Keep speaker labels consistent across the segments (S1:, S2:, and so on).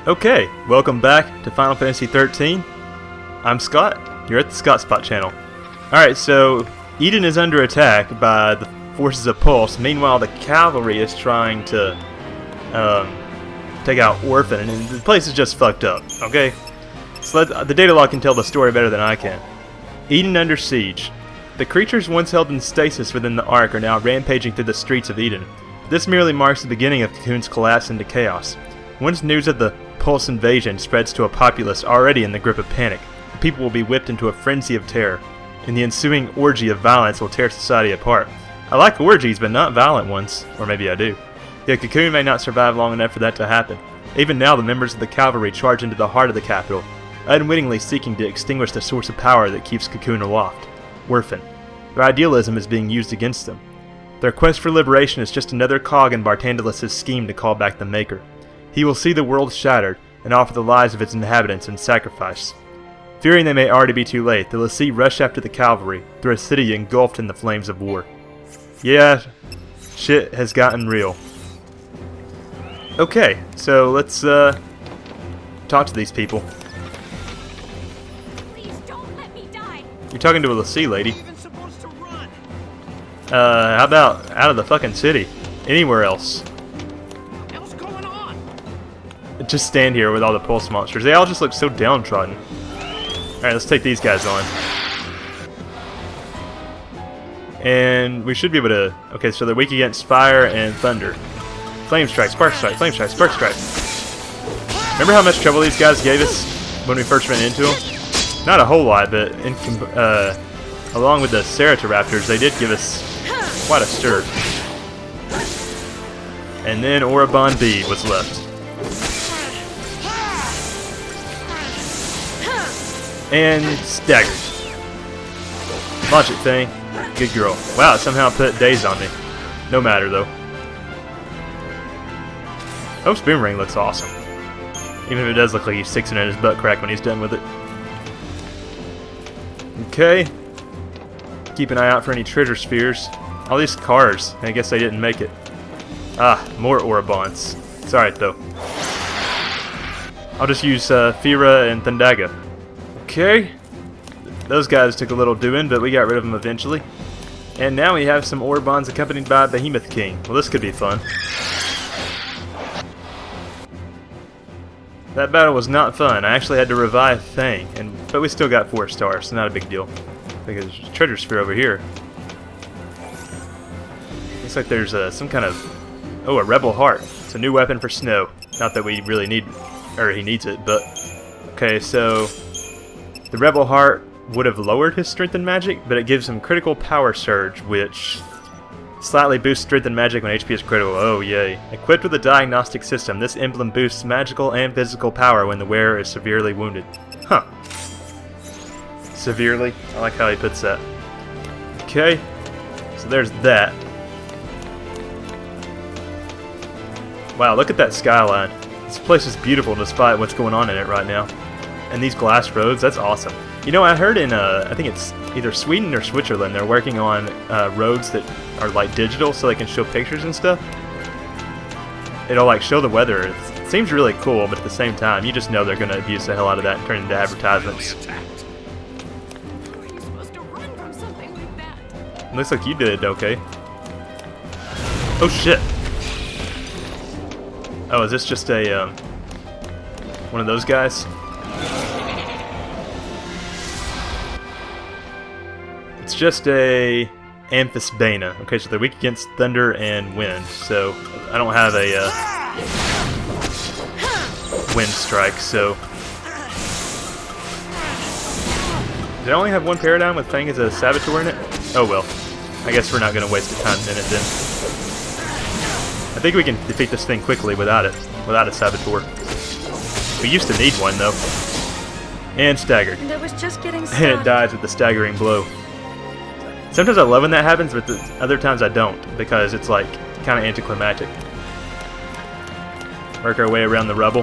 S1: Okay, welcome back to Final Fantasy XIII. I'm Scott, you're at the ScottSpot channel. Alright, so Eden is under attack by the forces of Pulse. Meanwhile, the cavalry is trying to take out Orphan, and the place is just fucked up, okay? So the data log can tell the story better than I can. Eden under siege. The creatures once held in stasis within the Ark are now rampaging through the streets of Eden. This merely marks the beginning of Cocoon's collapse into chaos. Once news of the Pulse invasion spreads to a populace already in the grip of panic, the people will be whipped into a frenzy of terror, and the ensuing orgy of violence will tear society apart. I like orgies, but not violent ones. Or maybe I do. Yet Cocoon may not survive long enough for that to happen. Even now, the members of the cavalry charge into the heart of the capital, unwittingly seeking to extinguish the source of power that keeps Cocoon aloft. Orphan. Their idealism is being used against them. Their quest for liberation is just another cog in Bartandalis' scheme to call back the Maker. He will see the world shattered and offer the lives of its inhabitants in sacrifice. Fearing they may already be too late, the Lassie rush after the cavalry through a city engulfed in the flames of war. Yeah, shit has gotten real. Okay, so let's talk to these people.
S2: Please don't let me die.
S1: You're talking to a Lassie lady.
S2: I'm even supposed to run.
S1: How about out of the fucking city? Anywhere else?
S2: What's going on?
S1: Just stand here with all the Pulse monsters. They all just look so downtrodden. Alright, let's take these guys on. And we should be able to... Okay, so they're weak against fire and thunder. Flame strike, spark strike, flame strike, spark strike. Remember how much trouble these guys gave us when we first ran into them? Not a whole lot, but along with the Ceratoraptors, they did give us quite a stir. And then Orabon B was left. And staggered. Launch it, thing. Good girl. Wow, it somehow put daze on me. No matter, though. Hope's boomerang looks awesome. Even if it does look like he's sticking it in his butt crack when he's done with it. Okay. Keep an eye out for any treasure spheres. All these cars. I guess they didn't make it. Ah, more Orabons. It's alright, though. I'll just use Fira and Thundaga. Okay. Those guys took a little doing, but we got rid of them eventually. And now we have some Orabons accompanied by Behemoth King. Well, this could be fun. That battle was not fun. I actually had to revive Thang, but we still got 4 stars, so not a big deal. Because there's a treasure sphere over here. Looks like there's some kind of... Oh, a Rebel Heart. It's a new weapon for Snow. Not that we really need... Or he needs it, but... Okay, so... The Rebel Heart would have lowered his strength and magic, but it gives him critical power surge, which slightly boosts strength and magic when HP is critical. Oh, yay. Equipped with a diagnostic system, this emblem boosts magical and physical power when the wearer is severely wounded. Huh. Severely? I like how he puts that. Okay. So there's that. Wow, look at that skyline. This place is beautiful despite what's going on in it right now. And these glass roads, that's awesome. You know, I heard in, I think it's either Sweden or Switzerland, they're working on roads that are like digital so they can show pictures and stuff. It'll like show the weather. It seems really cool, but at the same time, you just know they're going to abuse the hell out of that and turn it into advertisements.
S2: How are you supposed to run from something like that?
S1: Looks like you did okay. Oh shit. Oh, is this just a, one of those guys? It's just a Amphisbana. Okay, so they're weak against thunder and wind. So I don't have a wind strike. So did I only have one paradigm with Fang as a Saboteur in it? Oh well. I guess we're not going to waste the time in it then. I think we can defeat this thing quickly without it. Without a Saboteur. We used to need one though. And staggered.
S3: And it was just getting
S1: And it dies with the staggering blow. Sometimes I love when that happens, but other times I don't, because it's like kind of anticlimactic. Work our way around the rubble.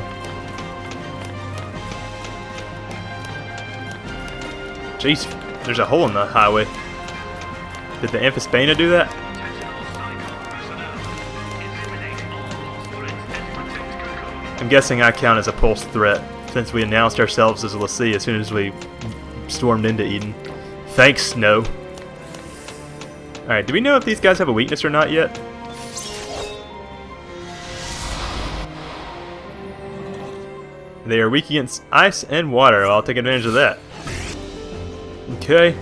S1: Jeez, there's a hole in the highway. Did the Amphisbana do that? I'm guessing I count as a pulse threat, since we announced ourselves as a l'Cie as soon as we stormed into Eden. Thanks, no. Alright, do we know if these guys have a weakness or not yet? They are weak against ice and water. I'll take advantage of that. Okay.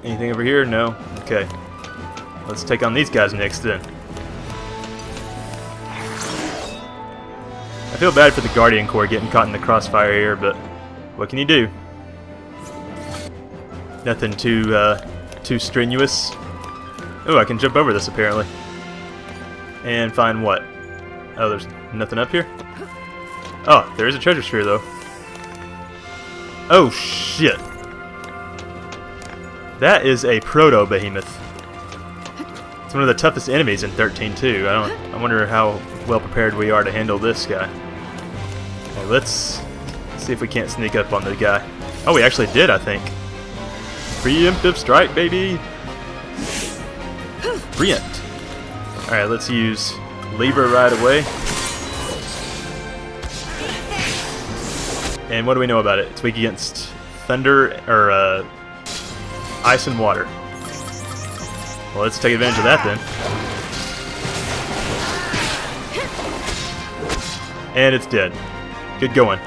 S1: Anything over here? No? Okay. Let's take on these guys next then. I feel bad for the Guardian Corps getting caught in the crossfire here, but what can you do? Nothing too strenuous. Oh, I can jump over this apparently. And find what? Oh, there's nothing up here? Oh, there is a treasure sphere though. Oh shit. That is a proto-behemoth. It's one of the toughest enemies in 13 too. I wonder how well prepared we are to handle this guy. Okay, let's see if we can't sneak up on the guy. Oh, we actually did, I think. Preemptive strike, baby! Preempt. Alright, let's use Libra right away. And what do we know about it? It's weak against thunder, or ice and water. Well, let's take advantage of that then. And it's dead. Good going.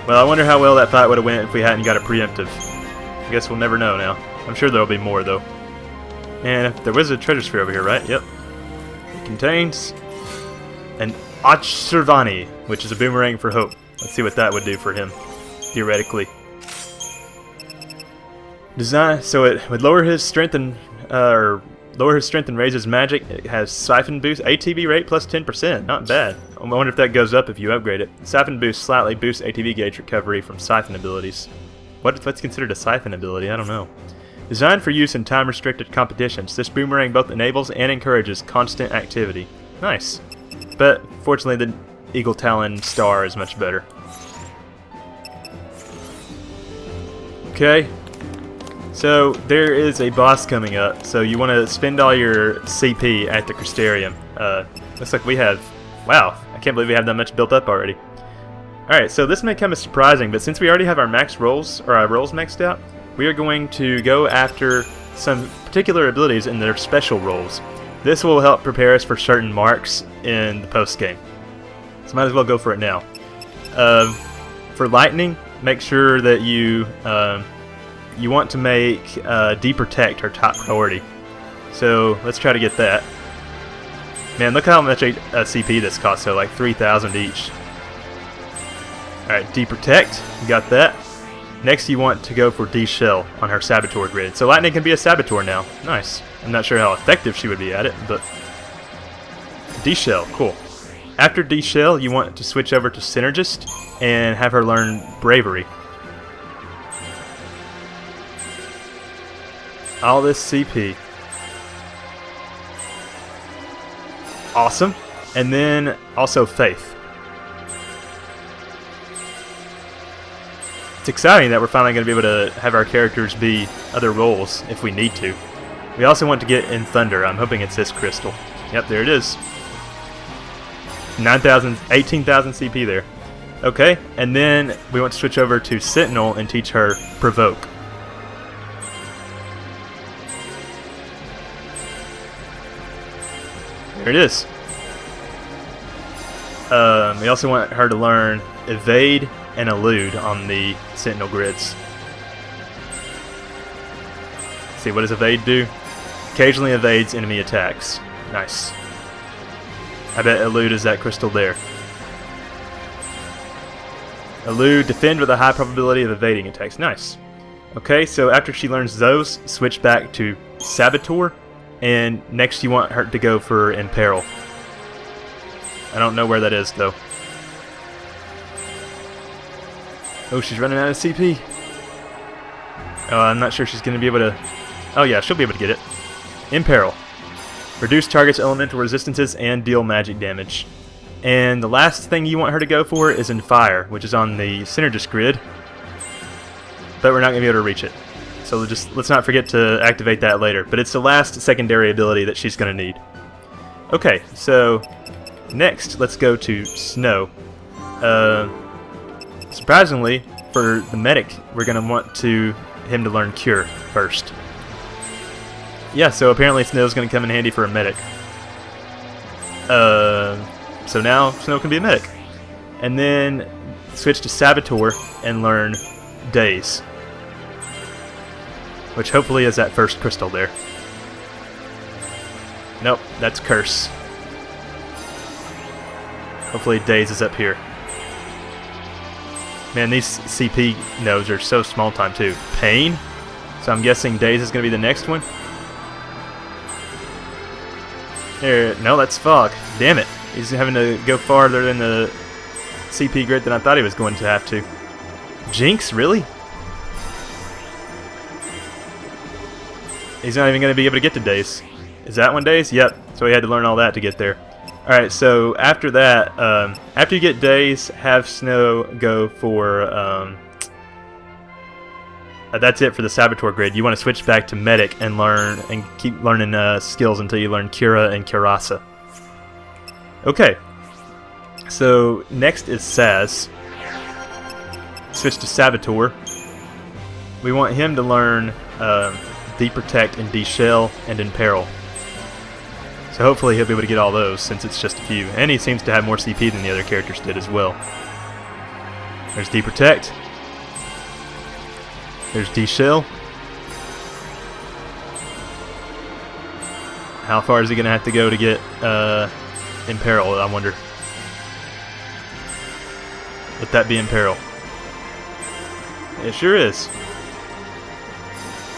S1: Well, I wonder how well that fight would have went if we hadn't got a preemptive. I guess we'll never know now. I'm sure there'll be more though. And there was a treasure sphere over here, right? Yep. It contains an Achservani, which is a boomerang for hope. Let's see what that would do for him, theoretically. Design, so it would lower his strength and raise his magic. It has siphon boost, ATB rate plus 10%. Not bad. I wonder if that goes up if you upgrade it. Siphon boost slightly boosts ATB gauge recovery from siphon abilities. What's considered a siphon ability? I don't know. Designed for use in time-restricted competitions, this boomerang both enables and encourages constant activity. Nice. But fortunately, the Eagle Talon Star is much better. Okay. So there is a boss coming up, so you want to spend all your CP at the Crystarium. Looks like we have... Wow, I can't believe we have that much built up already. Alright, so this may come as surprising, but since we already have our max rolls, or our rolls maxed out, we are going to go after some particular abilities in their special rolls. This will help prepare us for certain marks in the post-game. So might as well go for it now. For lightning, make sure that you want to make Deprotect our top priority. So let's try to get that. Man, look how much CP this costs, so like 3,000 each. Alright, Deprotect, you got that. Next you want to go for D-Shell on her Saboteur grid. So Lightning can be a Saboteur now. Nice. I'm not sure how effective she would be at it, but... D-Shell, cool. After D-Shell, you want to switch over to Synergist and have her learn Bravery. All this CP. Awesome. And then also Faith. It's exciting that we're finally going to be able to have our characters be other roles if we need to. We also want to get in Thunder. I'm hoping it's this crystal. Yep, there it is. 9,000, 18,000 CP there. Okay, and then we want to switch over to Sentinel and teach her Provoke. There it is. We also want her to learn Evade and Elude on the Sentinel grids. Let's see, what does Evade do? Occasionally evades enemy attacks. Nice. I bet Elude is that crystal there. Elude, defend with a high probability of evading attacks. Nice. Okay, so after she learns those, switch back to Saboteur, and next you want her to go for Imperil. I don't know where that is though. Oh, she's running out of CP. Oh, I'm not sure she's going to be able to... Oh yeah, she'll be able to get it. Imperil. Reduce target's elemental resistances and deal magic damage. And the last thing you want her to go for is in Fire, which is on the Synergist grid. But we're not going to be able to reach it. So let's not forget to activate that later. But it's the last secondary ability that she's going to need. Okay, so Next, let's go to Snow. Surprisingly, for the medic, we're going to want him to learn Cure first. Yeah, so apparently Snow's going to come in handy for a medic. So now Snow can be a medic. And then switch to Saboteur and learn Daze. Which hopefully is that first crystal there. Nope, that's Curse. Hopefully Daze is up here. Man, these CP nodes are so small time too. Pain? So I'm guessing Daze is going to be the next one? There, no, that's Fog. Damn it. He's having to go farther in the CP grid than I thought he was going to have to. Jinx, really? He's not even going to be able to get to Daze. Is that one Daze? Yep. So he had to learn all that to get there. Alright, so after that, after you get Daze, have Snow go for, that's it for the Saboteur grid. You want to switch back to Medic and learn, and keep learning skills until you learn Cura and Curasa. Okay. So, next is Saz. Switch to Saboteur. We want him to learn Deprotect and Deshell and Imperil. So hopefully he'll be able to get all those since it's just a few. And he seems to have more CP than the other characters did as well. There's Deprotect. There's Deshell. How far is he going to have to go to get Imperil, I wonder? Let that be Imperil. It sure is.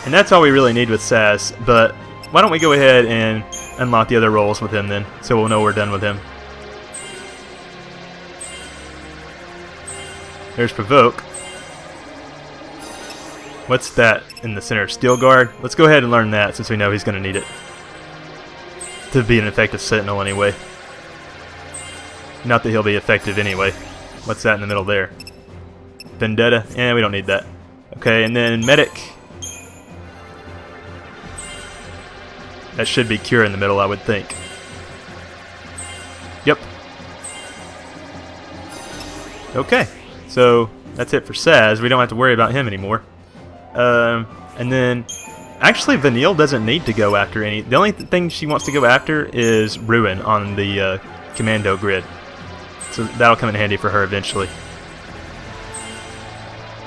S1: And that's all we really need with Saz, but why don't we go ahead and unlock the other roles with him then, so we'll know we're done with him. There's Provoke. What's that in the center? Steel Guard? Let's go ahead and learn that since we know he's going to need it. To be an effective Sentinel anyway. Not that he'll be effective anyway. What's that in the middle there? Vendetta? Eh, we don't need that. Okay, and then Medic. That should be Cure in the middle, I would think. Yep. Okay, so that's it for Saz. We don't have to worry about him anymore. And then, actually, Vanille doesn't need to go after any. The only thing she wants to go after is Ruin on the Commando grid. So that'll come in handy for her eventually.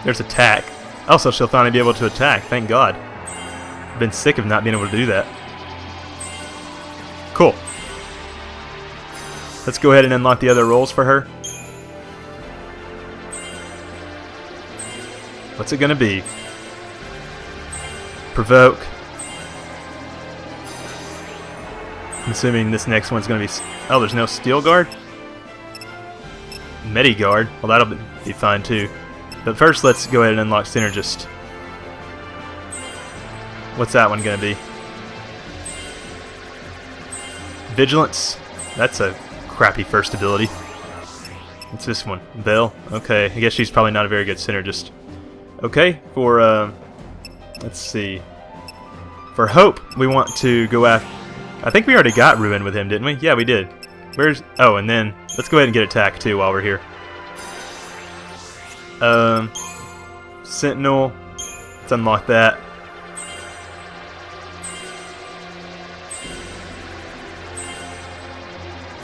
S1: There's Attack. Also, she'll finally be able to attack. Thank God. I've been sick of not being able to do that. Cool. Let's go ahead and unlock the other roles for her. What's it gonna be? Provoke. I'm assuming this next one's gonna be... Oh, there's no Steel Guard? Medi-Guard. Well, that'll be fine too. But first, let's go ahead and unlock Synergist. What's that one gonna be? Vigilance. That's a crappy first ability. What's this one? Veil. Okay, I guess she's probably not a very good Synergist. Okay, for let's see. For Hope, we want to go after... I think we already got Ruin with him, didn't we? Yeah, we did. Where's... Oh, and then let's go ahead and get Attack too while we're here. Sentinel. Let's unlock that.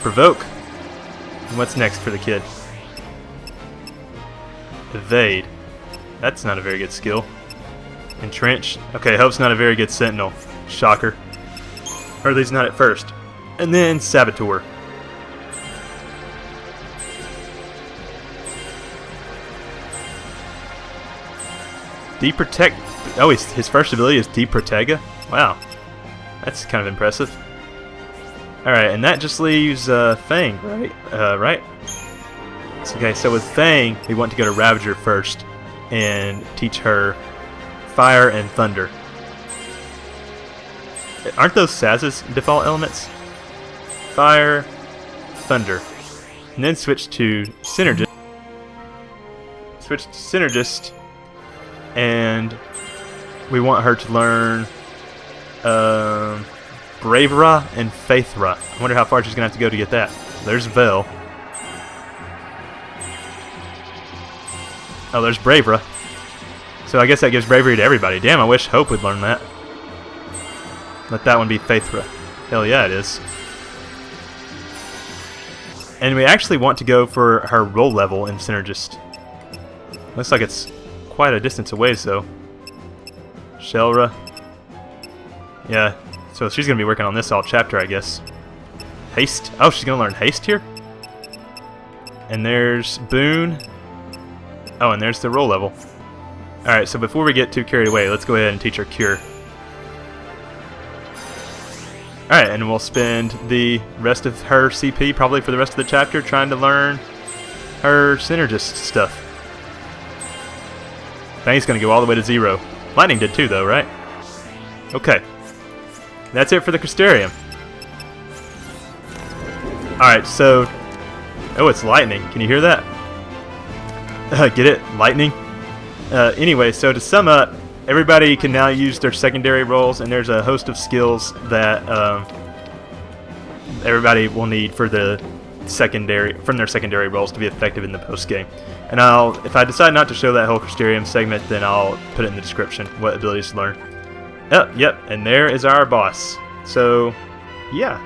S1: Provoke. And what's next for the kid? Evade. That's not a very good skill. Entrench. Okay, Hope's not a very good Sentinel. Shocker. Or at least not at first. And then Saboteur. Deprotect. Oh, his first ability is Deprotega? Wow. That's kind of impressive. Alright, and that just leaves Fang, right? Right? Okay, so with Fang, we want to go to Ravager first and teach her Fire and Thunder. Aren't those Saz's default elements? Fire, Thunder. And then switch to Synergist. Switch to Synergist. And we want her to learn Bravera and Faithra. I wonder how far she's going to have to go to get that. There's Vel. Oh, there's Bravera. So I guess that gives bravery to everybody. Damn, I wish Hope would learn that. Let that one be Faithra. Hell yeah, it is. And we actually want to go for her roll level in Synergist. Looks like it's quite a distance away, so. Shelra. Yeah, so she's going to be working on this all chapter, I guess. Haste. Oh, she's going to learn Haste here? And there's Boone. Oh, and there's the roll level. Alright, so before we get too carried away, let's go ahead and teach her Cure. Alright, and we'll spend the rest of her CP, probably for the rest of the chapter, trying to learn her Synergist stuff. Thing's going to go all the way to 0. Lightning did too, though, right? Okay. That's it for the Crystarium. Alright, so... Oh, it's lightning. Can you hear that? Get it? Lightning? Anyway, so to sum up, everybody can now use their secondary roles, and there's a host of skills that everybody will need for the from their secondary roles to be effective in the post game. And if I decide not to show that whole Crystarium segment, then I'll put it in the description what abilities to learn. Oh, yep, and there is our boss. So, yeah,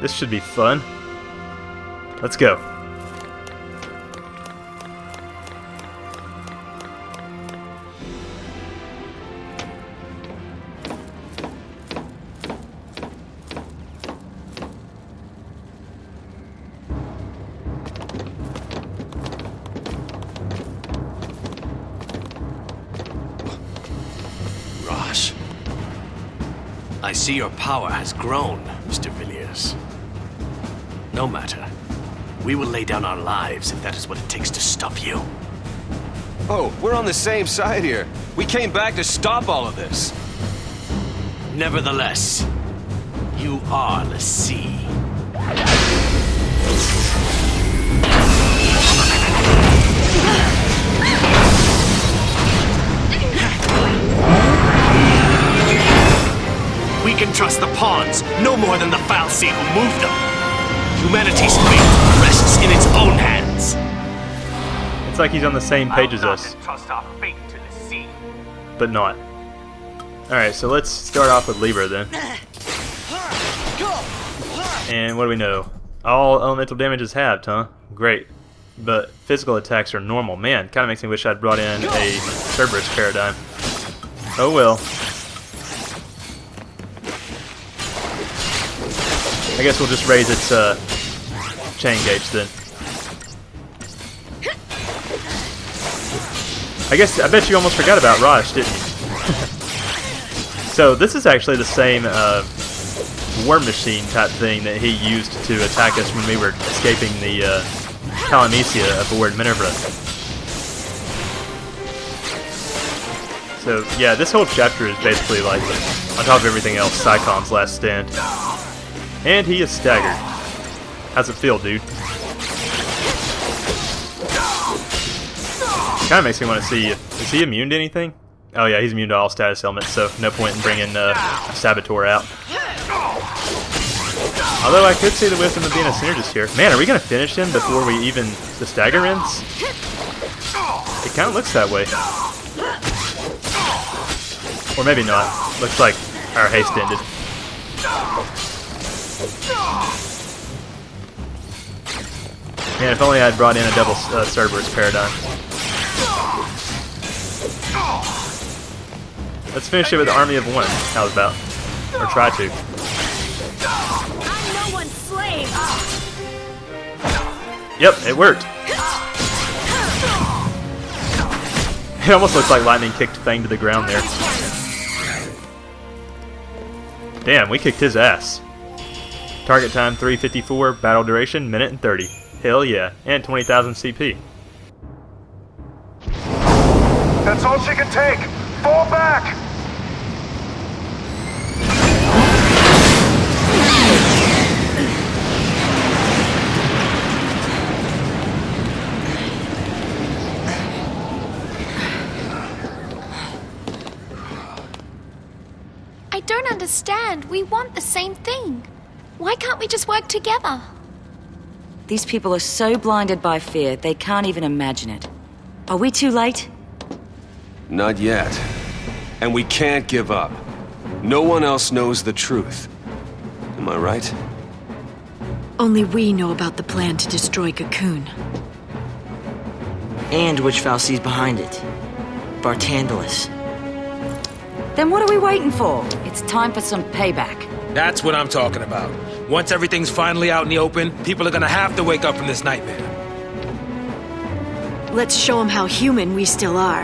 S1: this should be fun. Let's go.
S3: Rosch, I see your power has grown, Mr. Villiers. No matter. We will lay down our lives if that is what it takes to stop you.
S4: Oh, we're on the same side here. We came back to stop all of this.
S3: Nevertheless, you are the sea. We can trust the pawns no more than the fal'Cie who moved them. Humanity's fate rests in its own hands.
S1: It's like he's on the same page as us.
S5: Trust our fate to the sea.
S1: But not. Alright, so let's start off with Libra then. And what do we know? All elemental damage is halved, huh? Great. But physical attacks are normal. Man, kind of makes me wish I'd brought in a Cerberus paradigm. Oh well. I guess we'll just raise its chain gauge then. I bet you almost forgot about Rosch, didn't you? So this is actually the same war machine type thing that he used to attack us when we were escaping the Palamecia aboard Minerva. So yeah, this whole chapter is basically like, on top of everything else, PSICOM's last stand. And he is staggered. How's it feel, dude? Kind of makes me want to see, is he immune to anything? Oh yeah, he's immune to all status elements, so no point in bringing Saboteur out. Although I could see the wisdom of being a synergist here. Man, are we going to finish him before we even the stagger ends? It kind of looks that way. Or maybe not. Looks like our haste ended. Man, if only I'd brought in a double Cerberus paradigm. Let's finish it with an army of one. How's about? Or try to.
S2: I'm no one's slave.
S1: Yep, it worked. It almost looks like lightning kicked Fang to the ground there. Damn, we kicked his ass. Target time 3:54, battle duration minute and 30. Hell yeah, and 20,000 CP.
S5: That's all she can take. Fall back.
S6: I don't understand. We want the same thing. Why can't we just work together? These people are so blinded by fear, they can't even imagine it. Are we too late?
S4: Not yet. And we can't give up. No one else knows the truth. Am I right?
S7: Only we know about the plan to destroy Cocoon.
S8: And which Falsi's behind it. Bartandalus.
S6: Then what are we waiting for? It's time for some payback.
S9: That's what I'm talking about. Once everything's finally out in the open, people are gonna have to wake up from this nightmare.
S7: Let's show them how human we still are.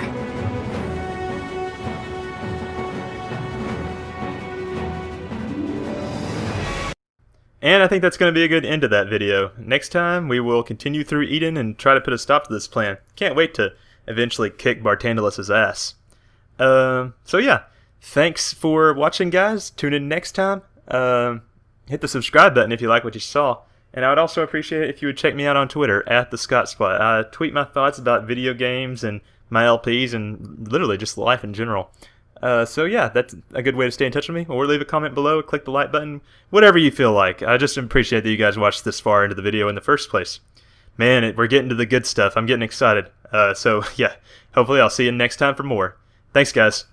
S1: And I think that's going to be a good end to that video. Next time, we will continue through Eden and try to put a stop to this plan. Can't wait to eventually kick Bartandalus' ass. So yeah, thanks for watching, guys. Tune in next time. Hit the subscribe button if you like what you saw. And I would also appreciate it if you would check me out on Twitter, at TheScottSpot. I tweet my thoughts about video games and my LPs and literally just life in general. So yeah, that's a good way to stay in touch with me. Or leave a comment below, click the like button, whatever you feel like. I just appreciate that you guys watched this far into the video in the first place. Man, we're getting to the good stuff. I'm getting excited. So yeah, hopefully I'll see you next time for more. Thanks, guys.